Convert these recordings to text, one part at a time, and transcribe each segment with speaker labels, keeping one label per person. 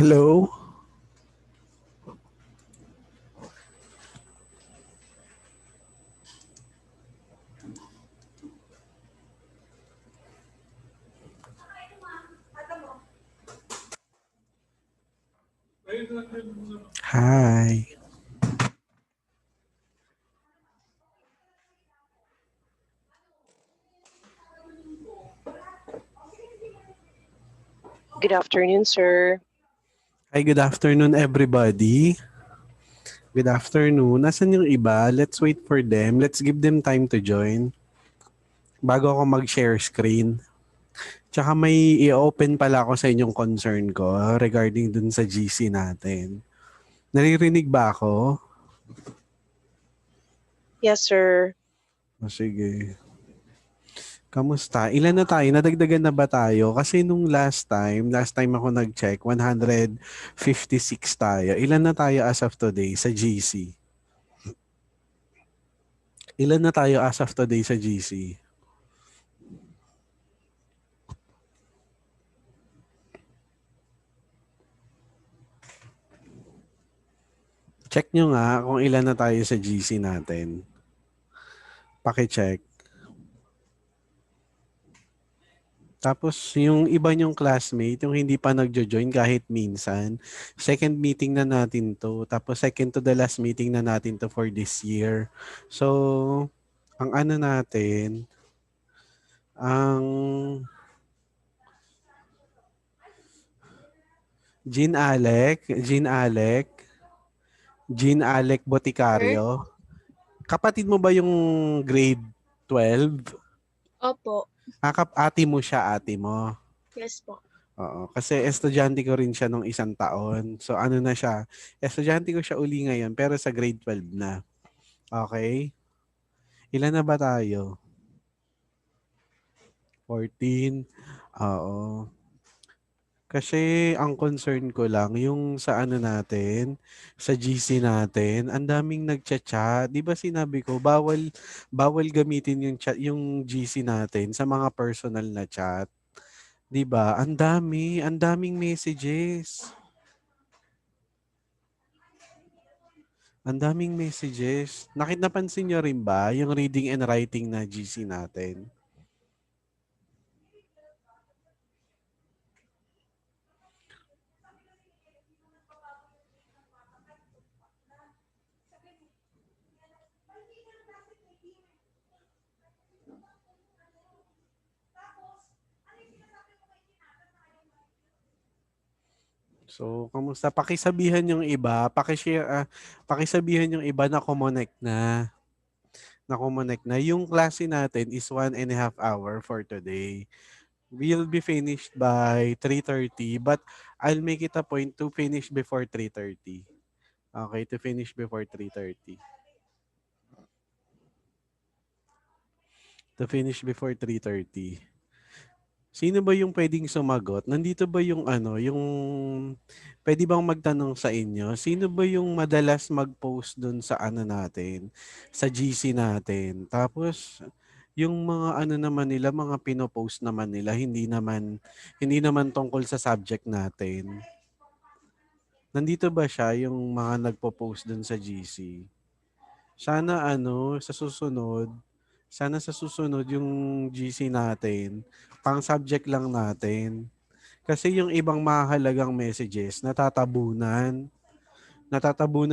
Speaker 1: Hello? Hi.
Speaker 2: Good afternoon, sir.
Speaker 1: Hi, good afternoon everybody. Good afternoon. Nasaan yung iba? Let's wait for them. Let's give them time to join bago ako mag-share screen. Tsaka may i-open pala ako sa inyong concern ko regarding dun sa GC natin. Naririnig ba ako?
Speaker 2: Yes, sir.
Speaker 1: O sige. Kamusta? Ilan na tayo? Nadagdagan na ba tayo? Kasi nung last time ako nag-check, 156 tayo. Ilan na tayo as of today sa GC? Ilan na tayo as of today sa GC? Check nyo nga kung ilan na tayo sa GC natin. Paki-check. Tapos yung iba nyong classmate, yung hindi pa nagjo-join kahit minsan, second meeting na natin to. Tapos second to the last meeting na natin to for this year. So, ang ano natin, ang Jean Alec
Speaker 3: Sir?
Speaker 1: Boticario. Kapatid mo ba yung grade 12?
Speaker 3: Opo.
Speaker 1: Ate mo siya, ate mo.
Speaker 3: Yes po.
Speaker 1: Oo, kasi estudyante ko rin siya nung isang taon. So ano na siya, estudyante ko siya uli ngayon pero sa grade 12 na. Okay? Ilan na ba tayo? 14? Oo. Kasi ang concern ko lang yung sa ano natin, sa GC natin, ang daming nagcha-chat. 'Di ba sinabi ko bawal gamitin yung chat, yung GC natin sa mga personal na chat. 'Di ba? Ang daming messages. Ang daming messages. Napansin niyo rin ba yung reading and writing na GC natin? So, kamusta? Pakisabihan yung iba, pakisabihan yung iba na kumonek na. Na kumonek na. Yung klase natin is 1.5 hour for today. We'll be finished by 3:30 but I'll make it a point to finish before 3:30. Okay, to finish before 3:30. To finish before 3:30. Sino ba yung pwedeng sumagot? Nandito ba yung ano, yung pwede bang magtanong sa inyo? Sino ba yung madalas mag-post dun sa ano natin, sa GC natin? Tapos yung mga ano naman nila, mga pinopost naman nila, hindi naman tungkol sa subject natin. Nandito ba siya yung mga nagpo-post dun sa GC? Sana ano, sa susunod yung GC natin, pang subject lang natin. Kasi yung ibang mahalagang messages, natatabunan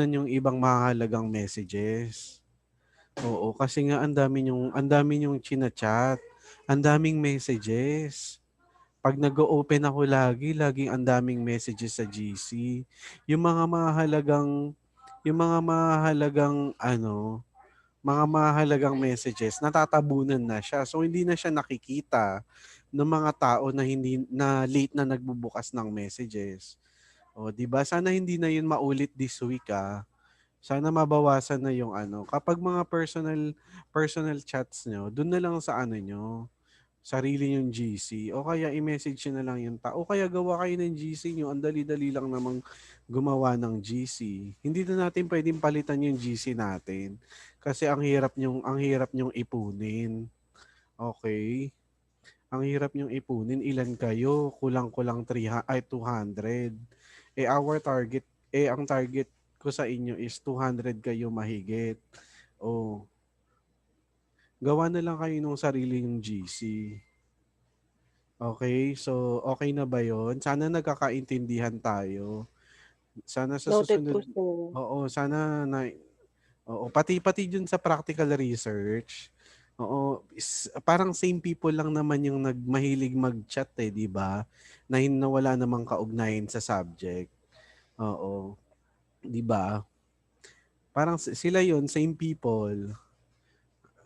Speaker 1: yung ibang mahalagang messages. Oo, kasi nga ang dami yung chinachat, ang daming messages. Pag nag-open ako laging ang daming messages sa GC. Yung mga mahalagang, yung mga mahalagang messages, natatabunan na siya. So hindi na siya nakikita ng mga tao na hindi na late na nagbubukas ng messages. O, 'di ba? Sana hindi na 'yun maulit this week ah. Sana mabawasan na yung ano. Kapag mga personal chats nyo, doon na lang sa ano nyo, sarili yung GC. O kaya i-message nyo na lang yung tao. O kaya gawa kayo ng GC nyo. Ang dali-dali lang namang gumawa ng GC. Hindi na natin pwedeng palitan yung GC natin. Kasi ang hirap nyong ipunin. Okay? Ang hirap nyong ipunin. Ilan kayo? Kulang-kulang 200. Our target, ang target ko sa inyo is 200 kayo mahigit. Oh, gawa na lang kayo ng sarili yung GC. Okay, so okay na ba yon? Sana nagkakaintindihan tayo. Sana sa
Speaker 2: Noted
Speaker 1: susunod,
Speaker 2: po, sir.
Speaker 1: oo, sana na, oo, pati dun sa practical research. Oo, parang same people lang naman yung nagmahilig mag-chat eh, di ba? Na wala namang kaugnayan sa subject. Oo, di ba? Parang sila yon same people.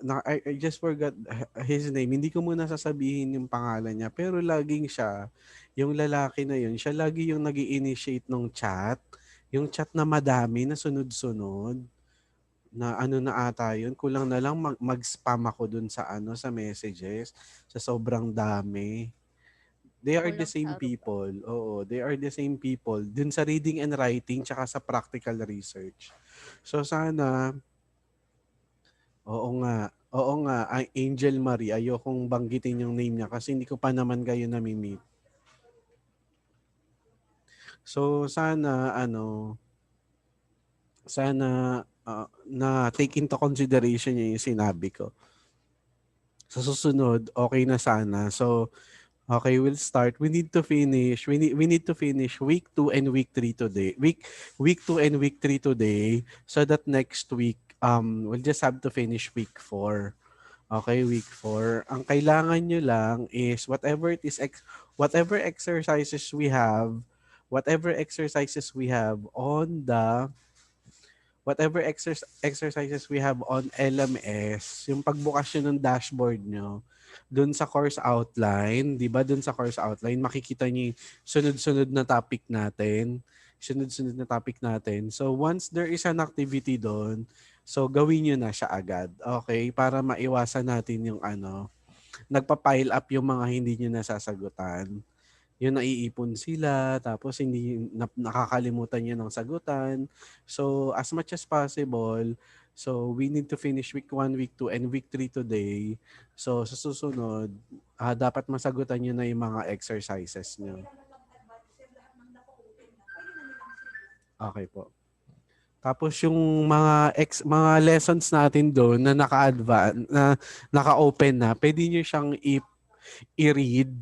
Speaker 1: I just forgot his name. Hindi ko muna sasabihin yung pangalan niya. Pero laging siya, yung lalaki na yun, siya lagi yung nag initiate ng chat. Yung chat na madami, na sunod-sunod. Na ano na ata yun. Kulang na lang mag-spam ako dun sa sa messages. Sa sobrang dami. They are the
Speaker 4: Kulang
Speaker 1: same
Speaker 4: sa aruga.
Speaker 1: people. Oo, they are the same people. Dun sa reading and writing, tsaka sa practical research. So sana, oo nga. Oo nga, Angel Marie, ayokong banggitin yung name niya kasi hindi ko pa naman kayo nami-meet. So sana na take into consideration niya yung sinabi ko. Sa susunod, okay na sana. So okay, we'll start. We need to finish. We need to finish week 2 and week 3 today. Week 2 and week 3 today so that next week we'll just have to finish week 4. Okay, week 4. Ang kailangan nyo lang is whatever exercises we have on the exercises we have on LMS, yung pagbukas nyo ng dashboard nyo, dun sa course outline, di ba dun sa course outline, makikita nyo yung sunod-sunod na topic natin. Sunod-sunod na topic natin. So once there is an activity doon, so gawin nyo na siya agad. Okay? Para maiwasan natin yung nagpa-pile up yung mga hindi nyo nasasagutan. Yung naiipon sila, tapos hindi nakakalimutan yun ng sagutan. So, as much as possible, so we need to finish week 1, week 2, and week 3 today. So, sa susunod, dapat masagutan nyo na yung mga exercises nyo. Okay po. Tapos yung mga lessons natin doon na naka-advance, na naka-open na, pwede niyo siyang i-read.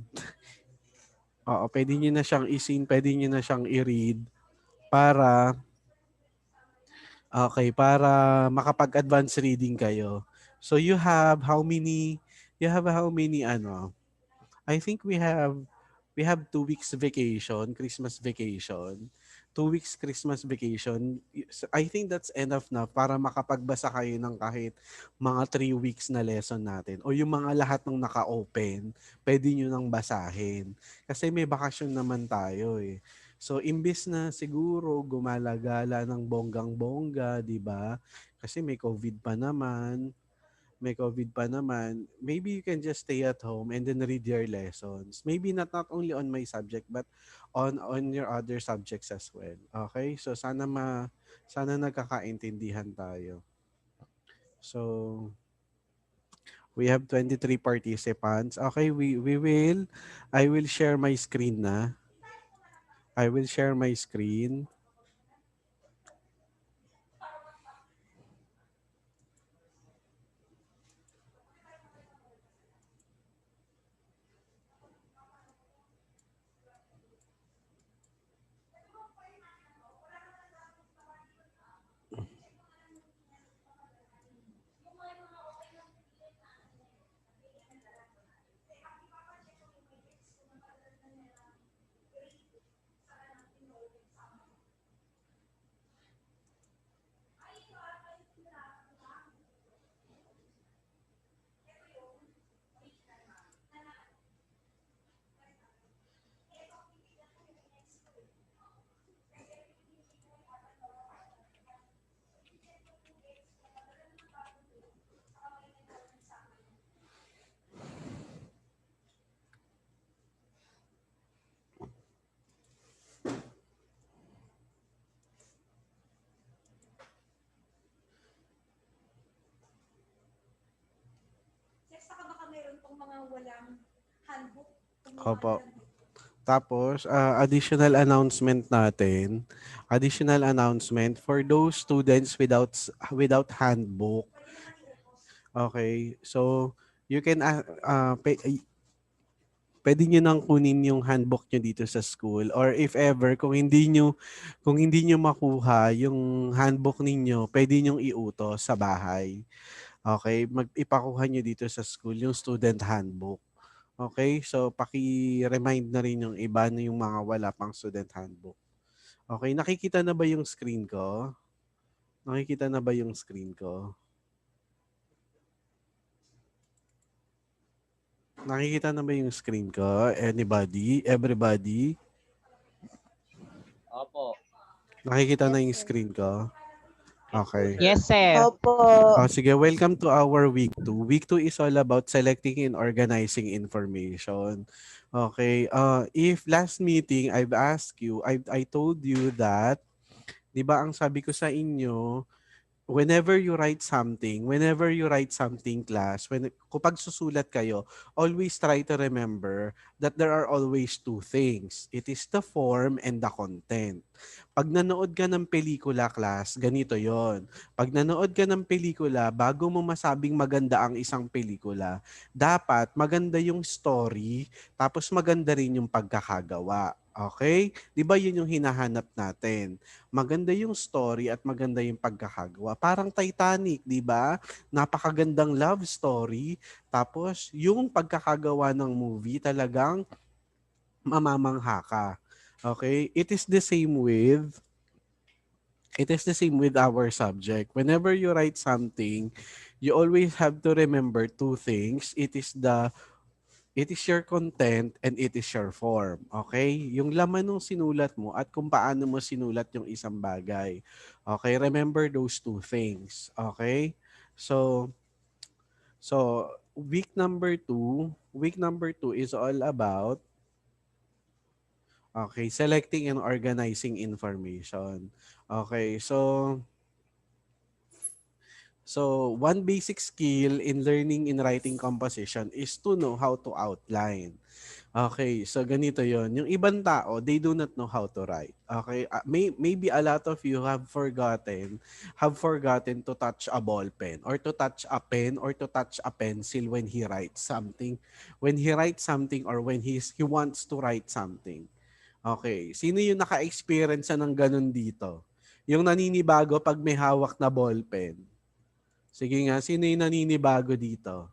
Speaker 1: Oo, pwede niyo na siyang pwede niyo na siyang i-read para para makapag-advance reading kayo. So you have how many I think we have 2 weeks vacation, Christmas vacation. 2 weeks Christmas vacation. I think that's enough na para makapagbasa kayo ng kahit mga 3 weeks na lesson natin. O yung mga lahat ng naka-open, pwede nyo nang basahin. Kasi may bakasyon naman tayo eh. So, imbis na siguro gumala-gala ng bonggang-bongga, di ba? Kasi may COVID pa naman, maybe you can just stay at home and then read your lessons. Maybe not only on my subject but on your other subjects as well. Okay? So sana nagkakaintindihan tayo. So we have 23 participants. Okay, I will share my screen na. I will share my screen. Opo. Tapos, additional announcement natin. Additional announcement for those students without handbook. Okay. So, you can pwede nyo nang kunin yung handbook nyo dito sa school, or if ever kung hindi nyo makuha yung handbook ninyo, pwede nyo iutos sa bahay. Okay? Ipakuha nyo dito sa school yung student handbook. Okay? So, paki-remind na rin yung iba na yung mga wala pang student handbook. Okay? Nakikita na ba yung screen ko? Nakikita na ba yung screen ko? Nakikita na ba yung screen ko? Anybody? Everybody?
Speaker 4: Opo.
Speaker 1: Nakikita na yung screen ko? Okay.
Speaker 5: Yes, sir.
Speaker 2: Opo.
Speaker 1: Sige, welcome to our week 2. Week 2 is all about selecting and organizing information. Okay. If last meeting I've asked you, I told you that, 'di ba ang sabi ko sa inyo, whenever you write something class, kapag susulat kayo, always try to remember that there are always two things. It is the form and the content. Pag nanood ka ng pelikula, class, ganito yon. Pag nanood ka ng pelikula, bago mo masabing maganda ang isang pelikula, dapat maganda yung story, tapos maganda rin yung pagkakagawa. Okay? 'Di ba yun yung hinahanap natin? Maganda yung story at maganda yung pagkakagawa. Parang Titanic, 'di ba? Napakagandang love story, tapos yung pagkakagawa ng movie talagang mamamangha ka. Okay? It is the same with our subject. Whenever you write something, you always have to remember two things. It is your content and it is your form. Okay? Yung laman ng sinulat mo at kung paano mo sinulat yung isang bagay. Okay? Remember those two things. Okay? So week number two is all about selecting and organizing information. Okay, so one basic skill in learning in writing composition is to know how to outline. Okay, so ganito yon. Yung ibang tao, they do not know how to write. Okay, maybe a lot of you have forgotten to touch a ball pen or to touch a pen or to touch a pencil when he writes something. When he writes something or when he wants to write something. Okay, sino yung naka-experience ng ganun dito? Yung naninibago pag may hawak na ball pen. Sige nga, sino yung naninibago dito?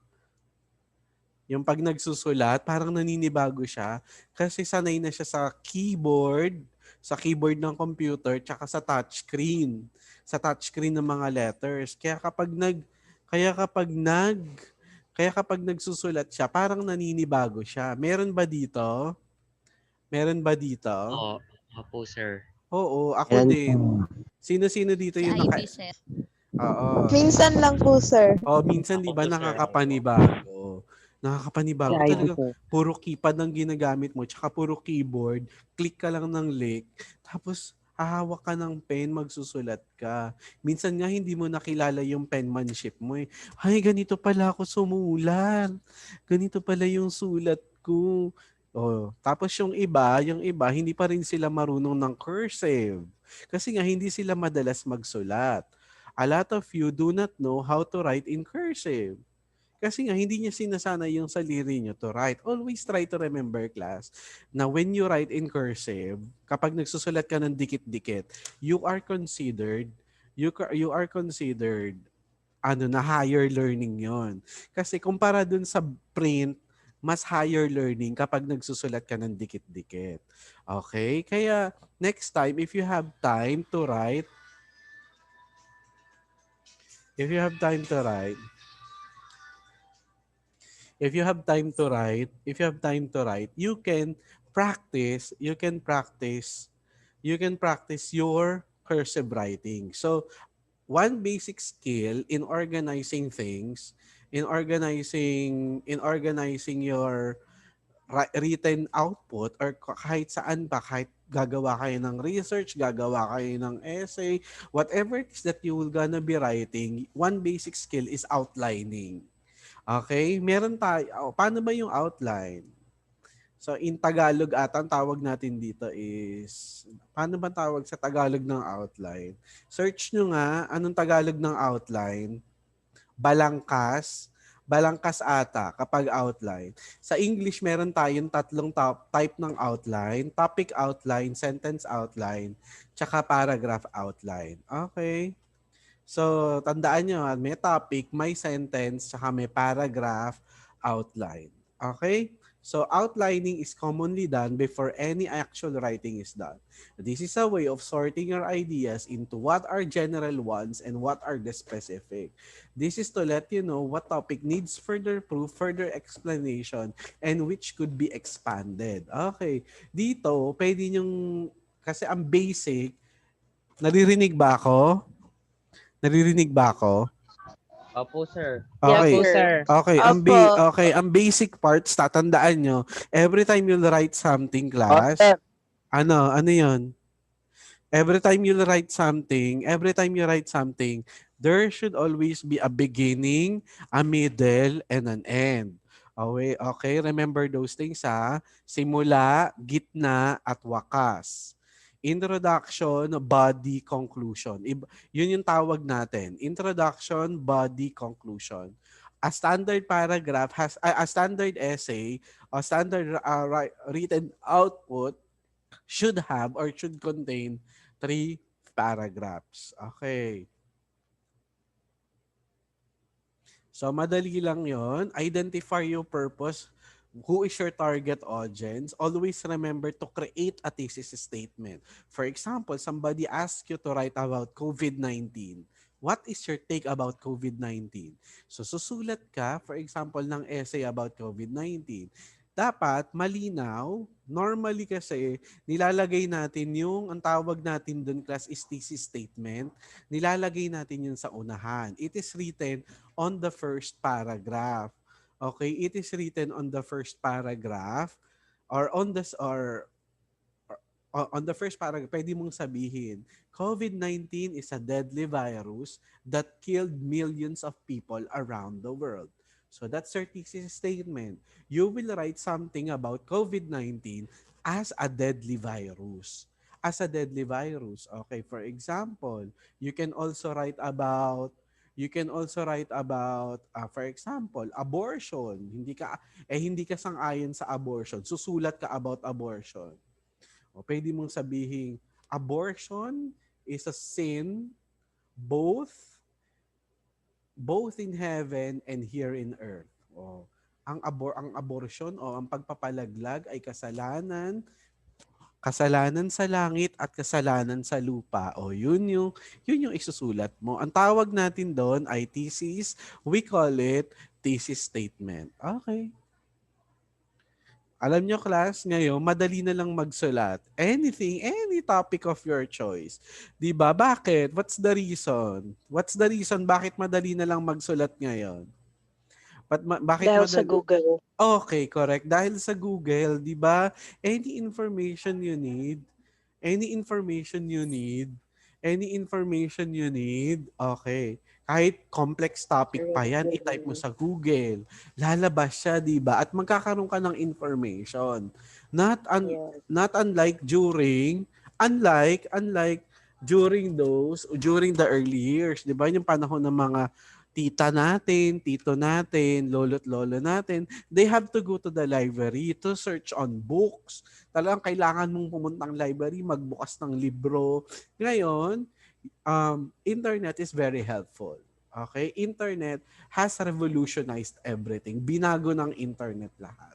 Speaker 1: Yung pag nagsusulat, parang naninibago siya kasi sanay na siya sa keyboard ng computer, tsaka sa touchscreen ng mga letters. Kaya kapag nagsusulat siya, parang naninibago siya. Meron ba dito? Meron ba dito?
Speaker 4: Oo. Opo, sir.
Speaker 1: Oo, ako din. Sino-sino dito
Speaker 6: Si
Speaker 1: yung
Speaker 6: Ivy, sir.
Speaker 1: Oo.
Speaker 2: Minsan lang po, sir.
Speaker 1: Minsan di
Speaker 4: Ako
Speaker 1: ba
Speaker 4: po, sir.
Speaker 1: nakakapanibago? Nakakapanibago
Speaker 5: Si Ivy,
Speaker 1: talaga.
Speaker 5: sir.
Speaker 1: Puro keypad ang ginagamit mo, tsaka puro keyboard. Click ka lang ng link, tapos hahawak ka ng pen, magsusulat ka. Minsan nga hindi mo nakilala yung penmanship mo eh. Ay, ganito pala ako sumulat. Ganito pala yung sulat ko. Tapos yung iba, hindi pa rin sila marunong ng cursive. Kasi nga hindi sila madalas magsulat. A lot of you do not know how to write in cursive. Kasi nga, hindi niya sinasanay yung sarili niyo to write. Always try to remember, class, na when you write in cursive, kapag nagsusulat ka ng dikit-dikit, you are considered na higher learning yon. Kasi kumpara dun sa print, mas higher learning kapag nagsusulat ka ng dikit-dikit. Okay? Kaya next time, if you have time to write, if you have time to write, you can practice your cursive writing. So, one basic skill in organizing things, in organizing your written output or kahit saan pa, kahit gagawa kayo ng research, gagawa kayo ng essay, whatever it is that you will gonna be writing, one basic skill is outlining. Okay? Meron tayo, paano ba yung outline? So in Tagalog ata, ang tawag natin dito is, paano ba tawag sa Tagalog ng outline? Search nyo nga, anong Tagalog ng outline? Balangkas. Balangkas ata kapag outline. Sa English, meron tayong tatlong type ng outline. Topic outline, sentence outline, tsaka paragraph outline. Okay? So, tandaan nyo, may topic, may sentence, tsaka may paragraph outline. Okay? So, outlining is commonly done before any actual writing is done. This is a way of sorting your ideas into what are general ones and what are the specific. This is to let you know what topic needs further proof, further explanation, and which could be expanded. Okay. Dito, pwede nyong, kasi ang basic, naririnig ba ako? Naririnig ba ako?
Speaker 4: Opo, sir.
Speaker 2: Yes,
Speaker 1: Okay.
Speaker 2: sir.
Speaker 1: Okay,
Speaker 3: Opo.
Speaker 1: ang basic parts tatandaan nyo. Every time you'll write something, class, ano 'yon? Every time you write something, there should always be a beginning, a middle, and an end. Okay, remember those things ha. Simula, gitna, at wakas. Introduction, body, conclusion. Yun yung tawag natin. Introduction, body, conclusion. A standard paragraph has a standard essay, a standard written output should have or should contain 3 paragraphs. Okay. So, madali lang yon. Identify your purpose. Who is your target audience? Always remember to create a thesis statement. For example, somebody asks you to write about COVID-19. What is your take about COVID-19? So, susulat ka, for example, ng essay about COVID-19. Dapat malinaw. Normally kasi, nilalagay natin yung, ang tawag natin dun class is thesis statement. Nilalagay natin yun sa unahan. It is written on the first paragraph. Okay, it is written on the first paragraph or on the first paragraph, pwede mong sabihin, COVID-19 is a deadly virus that killed millions of people around the world. So that's your thesis statement. You will write something about COVID-19 as a deadly virus. As a deadly virus. Okay, for example, you can also write about for example, abortion. Hindi ka sang-ayon sa abortion. Susulat ka about abortion. O pwede mong sabihin, abortion is a sin both in heaven and here in earth. O ang abortion o ang pagpapalaglag ay kasalanan sa langit at kasalanan sa lupa. O yun yung isusulat mo. Ang tawag natin doon ay thesis. We call it thesis statement. Okay. Alam nyo class, ngayon, madali na lang magsulat. Anything, any topic of your choice. Diba? Bakit? What's the reason? Bakit madali na lang magsulat ngayon? Bakit
Speaker 2: Dahil sa
Speaker 1: madali?
Speaker 2: Google.
Speaker 1: Okay, correct. Dahil sa Google, di ba? Any information you need, okay. Kahit complex topic pa yan, i-type mo sa Google. Lalabas siya, di ba? At magkakaroon ka ng information.
Speaker 2: Yes.
Speaker 1: Not unlike during the early years, di ba? Yung panahon ng mga tita natin, tito natin, lolo't lolo natin, they have to go to the library to search on books. Talagang kailangan mong pumuntang library, magbukas ng libro. Ngayon, internet is very helpful. Okay? Internet has revolutionized everything. Binago ng internet lahat.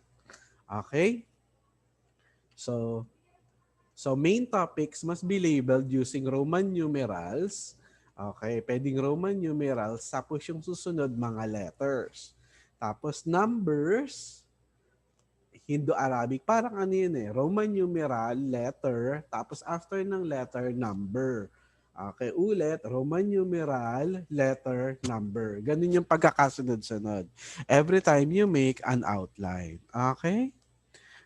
Speaker 1: Okay? So main topics must be labeled using Roman numerals. Okay, pwedeng Roman numerals, tapos yung susunod mga letters. Tapos numbers, Indo-Arabic, parang ano yun Roman numeral, letter, tapos after ng letter, number. Okay, ulit, Roman numeral, letter, number. Ganun yung pagkakasunod-sunod. Every time you make an outline. Okay?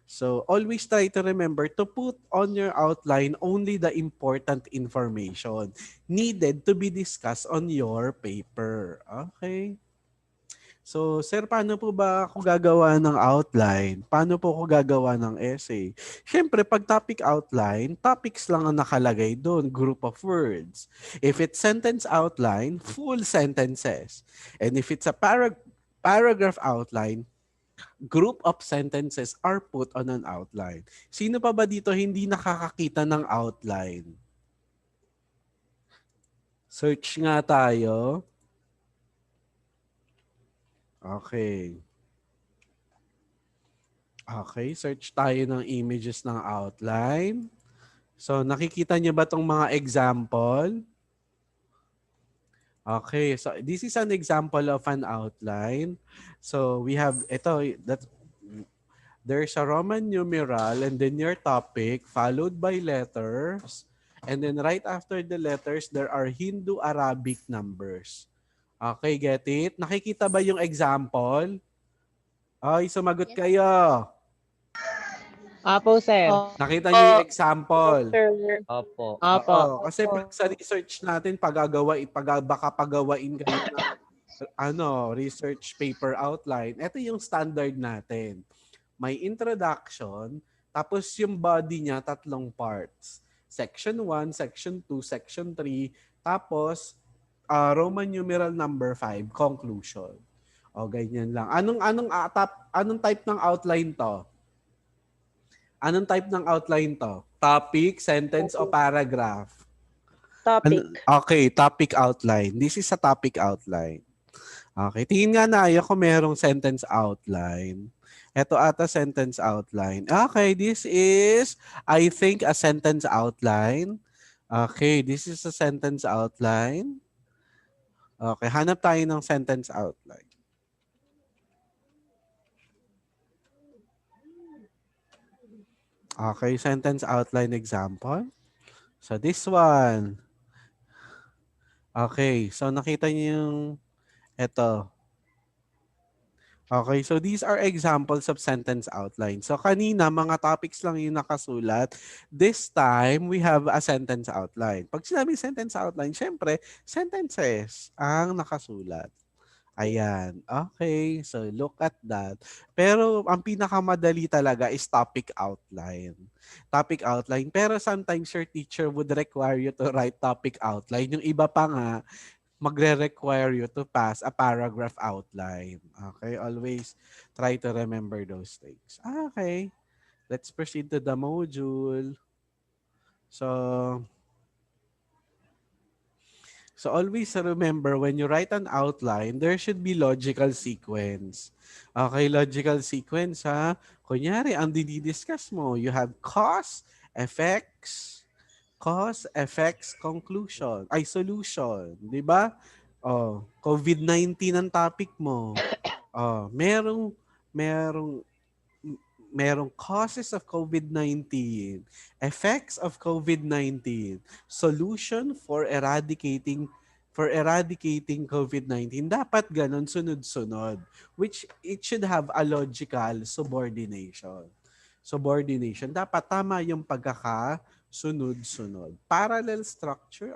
Speaker 1: So, always try to remember to put on your outline only the important information needed to be discussed on your paper. Okay? So, sir, paano po ba ako gagawa ng outline? Paano po ako gagawa ng essay? Siyempre, pag topic outline, topics lang ang nakalagay doon, group of words. If it's sentence outline, full sentences. And if it's a paragraph outline, group of sentences are put on an outline. Sino pa ba dito hindi nakakakita ng outline? Search nga tayo. Okay. Okay, search tayo ng images ng outline. So, nakikita niyo ba tong mga example? Okay, so this is an example of an outline. So, we have, there's a Roman numeral and then your topic followed by letters. And then right after the letters, there are Hindu-Arabic numbers. Okay, get it? Nakikita ba yung example? Ay, sumagot kayo.
Speaker 4: Apo, sir.
Speaker 1: Nakita niyo yung example?
Speaker 2: Sir.
Speaker 4: Opo.
Speaker 1: Oo, kasi pag sa research natin, baka pagawain kayo ng research paper outline, ito yung standard natin. May introduction, tapos yung body niya, 3 parts. Section 1, Section 2, Section 3, tapos Roman numeral number 5, conclusion. O, ganyan lang. Anong type ng outline to? Anong type ng outline to? Topic, sentence, o paragraph?
Speaker 2: Topic.
Speaker 1: Okay, topic outline. This is a topic outline. Okay, tingin nga na kung merong sentence outline. Ito ata sentence outline. Okay, this is, I think, a sentence outline. Okay, this is a sentence outline. Okay, hanap tayo ng sentence outline. Okay, sentence outline example. So this one. Okay, so nakita niyo yung ito. Okay, so these are examples of sentence outline. So kanina, mga topics lang yung nakasulat. This time, we have a sentence outline. Pag sinabi sentence outline, syempre, sentences ang nakasulat. Ayan. Okay. So, look at that. Pero, ang pinakamadali talaga is topic outline. Topic outline. Pero sometimes your teacher would require you to write topic outline. Yung iba pa nga, magre-require you to pass a paragraph outline. Okay. Always try to remember those things. Okay. Let's proceed to the module. So always remember, when you write an outline, there should be logical sequence. Okay, logical sequence ha. Kunyari, ang dinidiscuss mo, you have cause, effects, conclusion, solution. Di ba? Oh, COVID-19 ang topic mo. Oh, merong causes of COVID-19, effects of COVID-19, solution for eradicating COVID-19. Dapat ganon sunod-sunod, which it should have a logical subordination. Dapat tama yung pagkakasunod-sunod. Parallel structure,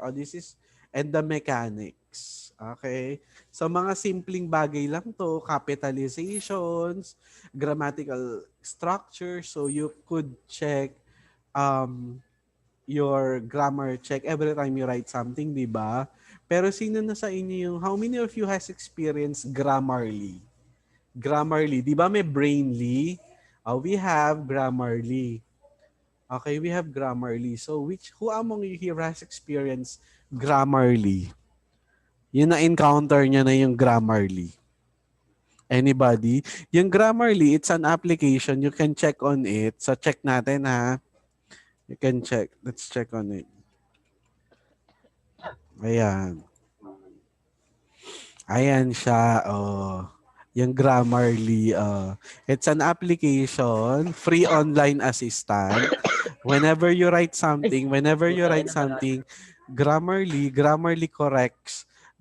Speaker 1: and the mechanics. Okay? So mga simpleng bagay lang to, capitalizations, grammatical structure, so you could check your grammar check every time you write something, di ba? Pero sino na sa inyo how many of you has experienced Grammarly? Grammarly, di ba may Brainly? We have Grammarly. Okay, we have Grammarly. So who among you here has experienced Grammarly? Yun na-encounter niya na yung Grammarly. Anybody? Yung Grammarly, it's an application. You can check on it. So check natin ha. You can check. Let's check on it. Ayan. Ayan siya. Oh. Yung Grammarly. It's an application, free online assistant. Whenever you write something,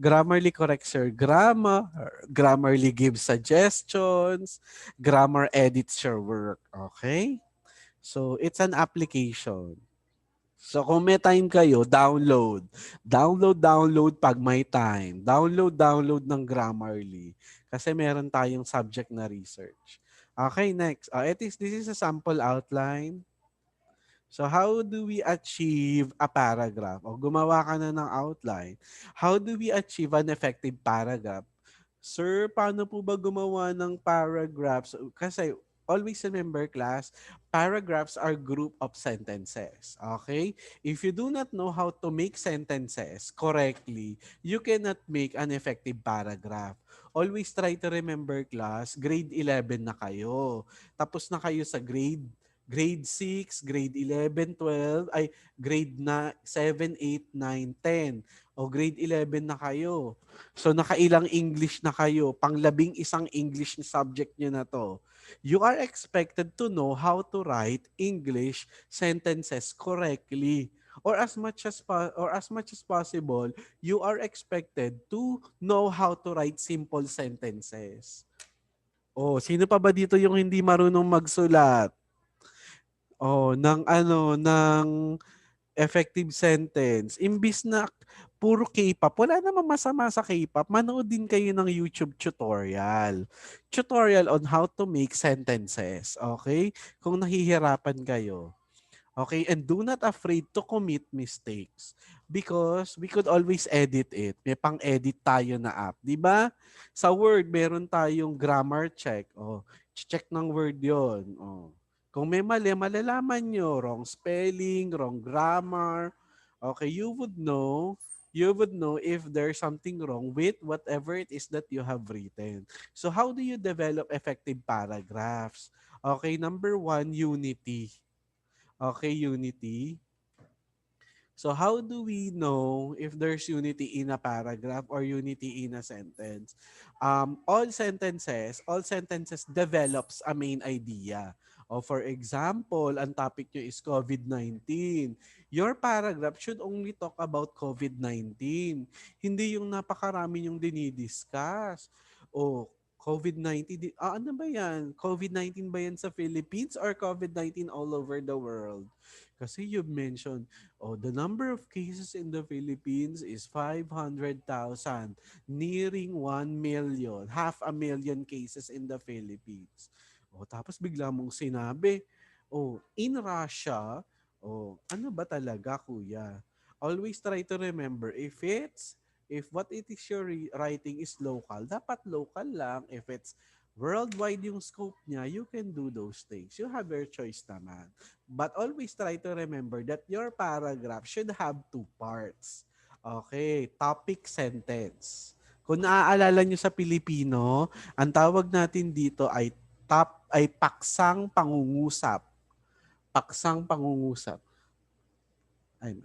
Speaker 1: Grammarly corrects your grammar, Grammarly gives suggestions, Grammar edits your work. Okay? So, it's an application. So, kung may time kayo, download pag may time. Download ng Grammarly. Kasi meron tayong subject na research. Okay, next. This is a sample outline. So how do we achieve a paragraph? O gumawa ka na ng outline. How do we achieve an effective paragraph? Sir, paano po ba gumawa ng paragraphs? Kasi always remember class, paragraphs are group of sentences. Okay? If you do not know how to make sentences correctly, you cannot make an effective paragraph. Always try to remember class, grade 11 na kayo. Tapos na kayo sa grade 6, grade 11, 12, ay grade na 7, 8, 9, 10. O grade 11 na kayo. So nakailang English na kayo, pang-11 English subject niyo na to. You are expected to know how to write English sentences correctly. Or as much as possible, you are expected to know how to write simple sentences. Oh, sino pa ba dito yung hindi marunong magsulat? Oh, ng effective sentence. Imbis na puro K-pop, wala namang masama sa K-pop. Manood din kayo ng YouTube tutorial. Tutorial on how to make sentences. Okay? Kung nahihirapan kayo. Okay? And do not afraid to commit mistakes. Because we could always edit it. May pang-edit tayo na app. Di ba? Sa Word, meron tayong grammar check. Oh, check ng Word yon. Oh. Kung may mali, malalaman nyo. Wrong spelling, wrong grammar. Okay, you would know if there's something wrong with whatever it is that you have written. So how do you develop effective paragraphs? Okay, number 1, unity. Okay, unity. So how do we know if there's unity in a paragraph or unity in a sentence? All sentences develops a main idea. O for example, ang topic nyo is COVID-19. Your paragraph should only talk about COVID-19. Hindi yung napakarami yung dinidiscuss. O COVID-19, ano ba yan? COVID-19 ba yan sa Philippines or COVID-19 all over the world? Kasi you mentioned, the number of cases in the Philippines is 500,000, nearing 1 million, 500,000 cases in the Philippines. Tapos bigla mong sinabi, in Russia, ano ba talaga kuya? Always try to remember, if what it is your writing is local, dapat local lang. If it's worldwide yung scope niya, you can do those things. You have your choice naman. But always try to remember that your paragraph should have 2 parts. Okay, topic, sentence. Kung naaalala nyo sa Pilipino, ang tawag natin dito ay paksang pangungusap. Paksang pangungusap. Ay,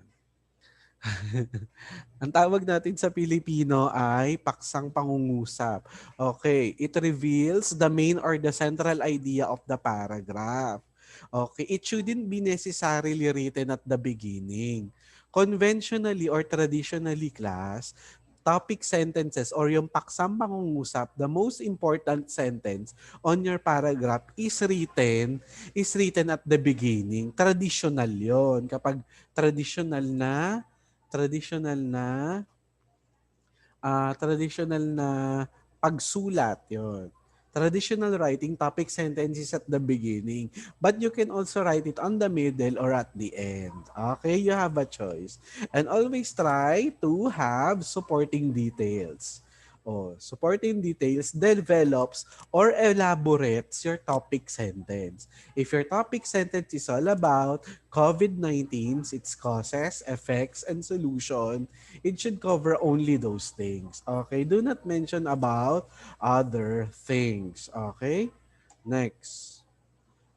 Speaker 1: ang tawag natin sa Pilipino ay paksang pangungusap. Okay, it reveals the main or the central idea of the paragraph. Okay, it shouldn't be necessarily written at the beginning. Conventionally or traditionally class, topic sentences or yung paksang pangungusap, the most important sentence on your paragraph is written at the beginning. Traditional yon. Kapag traditional na traditional na pagsulat, yon. Traditional writing, topic sentences at the beginning. But you can also write it on the middle or at the end. Okay, you have a choice. And always try to have supporting details. Supporting details develops or elaborates your topic sentence. If your topic sentence is all about COVID-19, its causes, effects, and solution, it should cover only those things. Okay? Do not mention about other things. Okay? Next.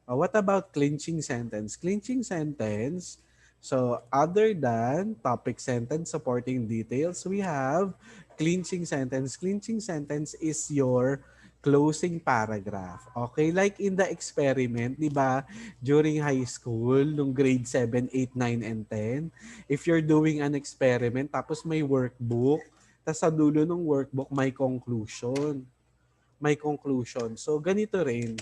Speaker 1: What about clinching sentence? Clinching sentence, so other than topic sentence, supporting details, we have clinching sentence. Clinching sentence is your closing paragraph. Okay? Like in the experiment, di ba, during high school, nung grade 7, 8, 9, and 10, if you're doing an experiment, tapos may workbook, tapos sa dulo ng workbook, may conclusion. So ganito rin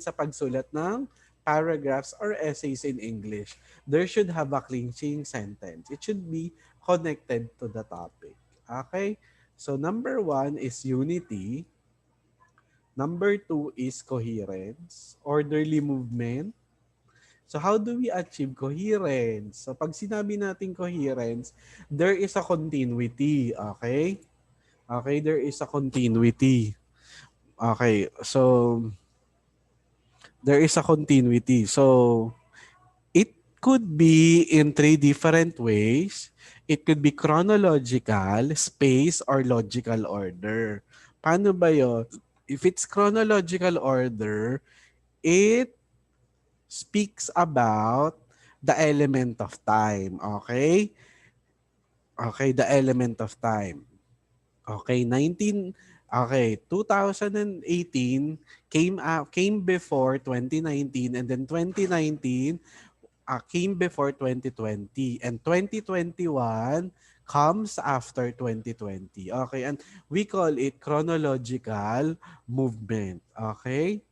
Speaker 1: sa pagsulat ng paragraphs or essays in English. There should have a clinching sentence. It should be connected to the topic. Okay? So number 1 is unity. Number 2 is coherence, orderly movement. So how do we achieve coherence? So pag sinabi natin coherence, there is a continuity, okay? Okay, there is a continuity. Okay, so there is a continuity. So it could be in three different ways. It could be chronological, space, or logical order. Paano ba yun? If it's chronological order, it speaks about the element of time. Okay? Okay, the element of time. Okay, 2018 came before 2019, and then 2019 came before 2020, and 2021 comes after 2020. Okay, and we call it chronological movement. Okay?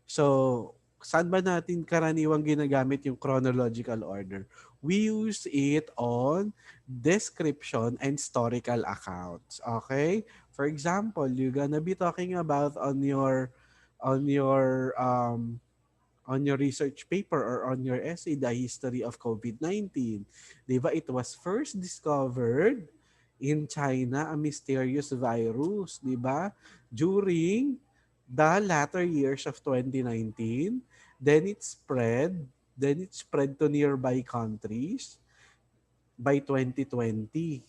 Speaker 1: So, saan ba natin karaniwang ginagamit yung chronological order? We use it on description and historical accounts. Okay? For example, you're gonna be talking about on your research paper or on your essay, the history of COVID-19. Di ba? It was first discovered in China, a mysterious virus. Di ba? During the latter years of 2019, then it spread to nearby countries by 2020.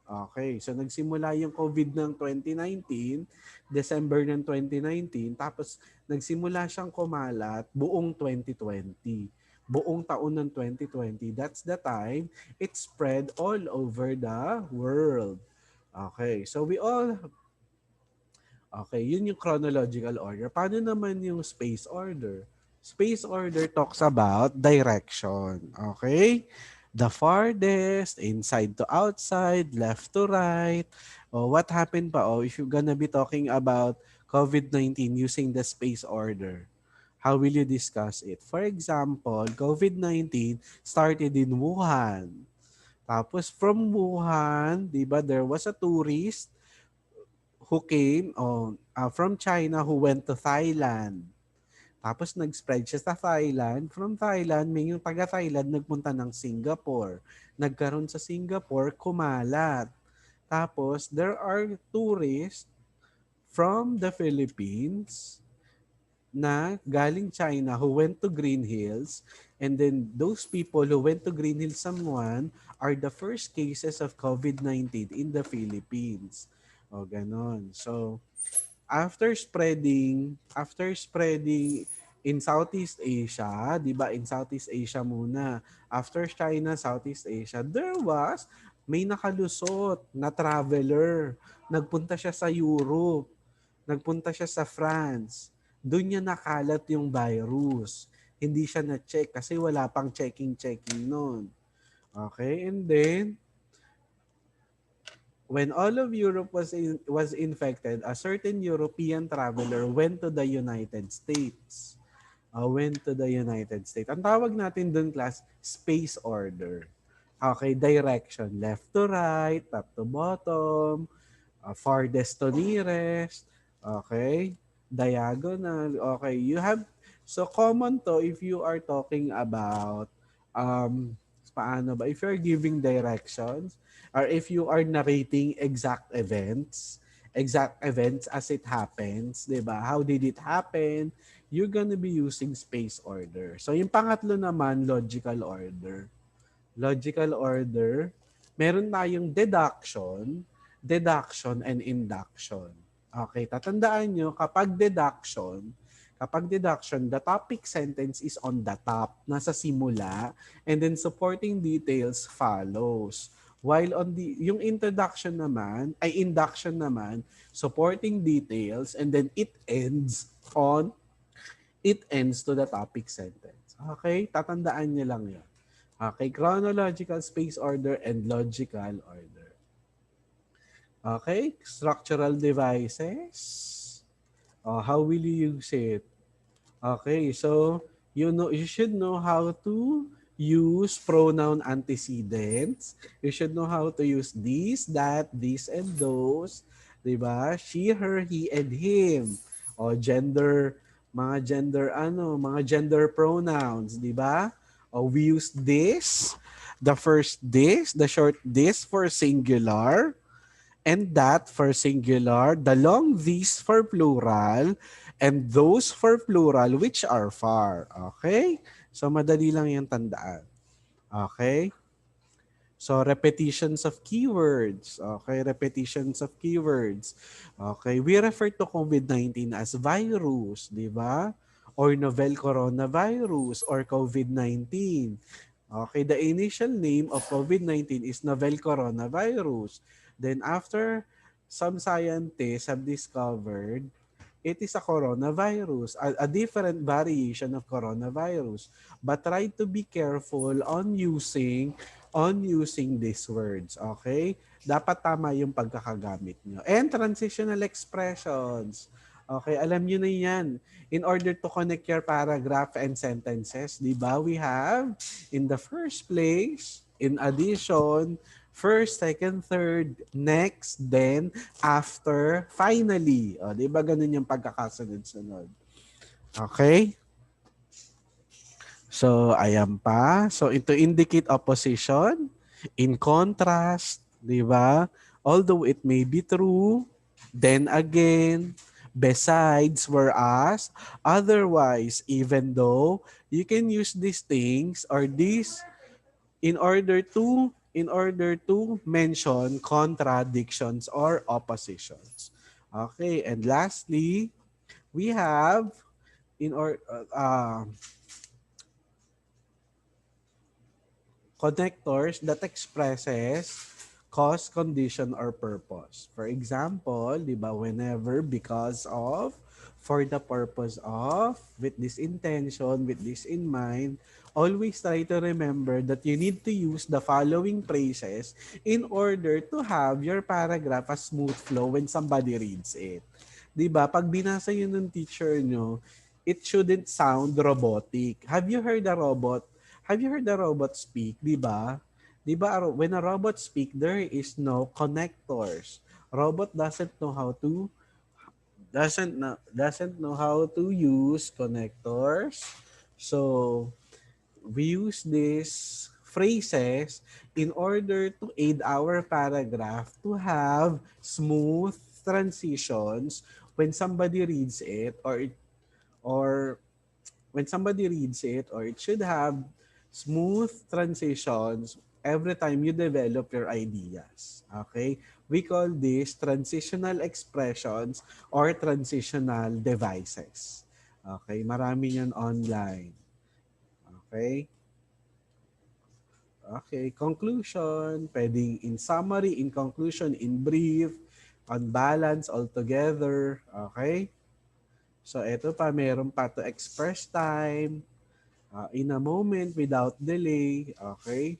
Speaker 1: Okay, so nagsimula yung COVID ng 2019, December ng 2019, tapos nagsimula siyang kumalat buong 2020. Buong taon ng 2020. That's the time it spread all over the world. Okay, so okay, yun yung chronological order. Paano naman yung space order? Space order talks about direction. Okay? The farthest, inside to outside, left to right. Oh, what happened pa? Oh, if you're gonna be talking about COVID-19 using the space order, how will you discuss it? For example, COVID-19 started in Wuhan. Tapos from Wuhan, di ba, there was a tourist who came from China who went to Thailand. Tapos nag-spread siya sa Thailand. From Thailand, may yung taga-Thailand nagpunta ng Singapore. Nagkaroon sa Singapore, kumalat. Tapos there are tourists from the Philippines na galing China who went to Green Hills, and then those people who went to Green Hills Samuan are the first cases of COVID-19 in the Philippines. O ganon. So after spreading in Southeast Asia, 'di ba? In Southeast Asia muna. After China, Southeast Asia, may nakalusot na traveler. Nagpunta siya sa Europe. Nagpunta siya sa France. Doon niya nakalat yung virus. Hindi siya na-check kasi wala pang checking noon. Okay? And then when all of Europe was infected, a certain European traveler went to the United States. Ang tawag natin doon, class, space order. Okay, direction, left to right, top to bottom, farthest to nearest, okay, diagonal, okay. So common to if you are talking about, paano ba, if you're giving directions, or if you are narrating exact events as it happens, di ba? How did it happen? You're gonna be using space order. So yung pangatlo naman, logical order. Logical order, meron tayong deduction and induction. Okay, tatandaan nyo, kapag deduction, the topic sentence is on the top, nasa simula, and then supporting details follows. While yung induction naman, supporting details, and then it ends to the topic sentence. Okay, tatandaan nyo lang yun. Okay, chronological, space order, and logical order. Okay, structural devices. How will you use it? Okay, so you should know how to use pronoun antecedents. You should know how to use these, that, these, and those. Diba? She, her, he, and him. O mga gender pronouns, di ba? O we use this, the first this, the short this for singular, and that for singular, the long these for plural, and those for plural which are far. Okay? So madali lang yung tandaan. Okay? So repetitions of keywords. Okay, repetitions of keywords. Okay, we refer to COVID-19 as virus, di ba? Or novel coronavirus or COVID-19. Okay, the initial name of COVID-19 is novel coronavirus. Then after some scientists have discovered it is a coronavirus, a different variation of coronavirus. But try to be careful on using these words, okay? Dapat tama yung pagkakagamit nyo. And transitional expressions. Okay, alam nyo na yan. In order to connect your paragraph and sentences, di ba, we have in the first place, in addition, first, second, third, next, then, after, finally. O, di ba ganun yung pagkakasunod-sunod? Okay? So, ayan pa. So, to indicate opposition, in contrast, di ba? Although it may be true, then again, besides, whereas, otherwise, even though, you can use these things or these in order to mention contradictions or oppositions. Okay, and lastly, we have in or connectors that expresses cause, condition, or purpose. For example, di ba, whenever, because of, for the purpose of, with this intention, with this in mind, always try to remember that you need to use the following phrases in order to have your paragraph a smooth flow when somebody reads it. Di ba? Pag binasa yun ng teacher nyo, it shouldn't sound robotic. Have you heard the robot speak, di ba? Di ba when a robot speak, there is no connectors. Robot doesn't know how to use connectors. So we use these phrases in order to aid our paragraph to have smooth transitions when somebody reads it or when somebody reads it, or it should have smooth transitions every time you develop your ideas. Okay? We call this transitional expressions or transitional devices. Okay? Marami yan online. Okay? Okay. Conclusion. Pwedeng in summary, in conclusion, in brief, on balance, altogether. Okay? So, ito pa, meron pa to express time, in a moment, without delay. Okay?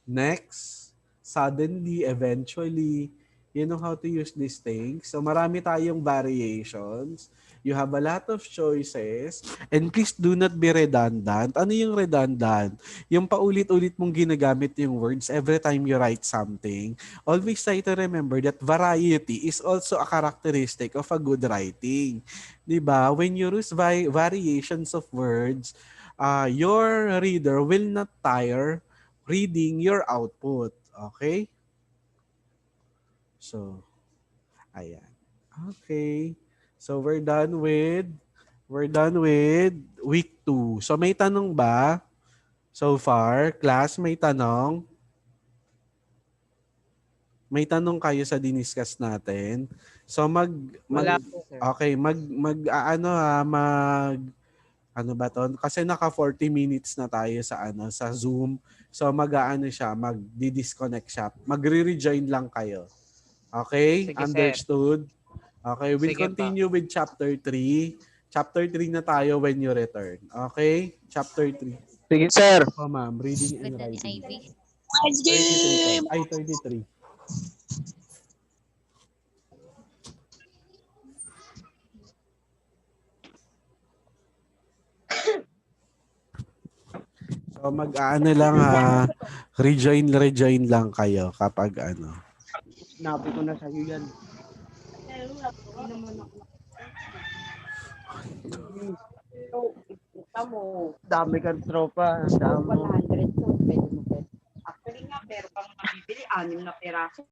Speaker 1: Next, suddenly, eventually. You know how to use these things. So, marami tayong variations. You have a lot of choices. And please do not be redundant. Ano yung redundant? Yung paulit-ulit mong ginagamit yung words every time you write something. Always try to remember that variety is also a characteristic of a good writing. Diba? When you use variations of words, your reader will not tire reading your output. Okay? So, ayan. Okay. So, we're done with week 2. So, may tanong ba? So far, class, may tanong? May tanong kayo sa diniscuss natin? So,
Speaker 4: Wala po, sir.
Speaker 1: okay, ano ba to? Kasi naka 40 minutes na tayo sa Zoom. So magdi-disconnect siya. Magre-rejoin lang kayo. Okay?
Speaker 4: Sige, sir.
Speaker 1: Understood? Okay, we'll
Speaker 4: Sige pa.
Speaker 1: continue with chapter 3. Chapter 3 na tayo when you return. Okay? Chapter 3.
Speaker 5: Sige, sir.
Speaker 1: Oh, ma'am, reading and
Speaker 6: Ganda ni
Speaker 1: writing.
Speaker 6: Ivy.
Speaker 1: 33 po. Ay, 33. So rejoin lang kayo kapag ano.
Speaker 5: Sinabi ko na sa'yo yan. So, kita mo,
Speaker 6: Dami kang tropa. Dami.
Speaker 5: 100 to, pwede mo pwede. Actually nga, pero pang mabibili, 6 na peraso.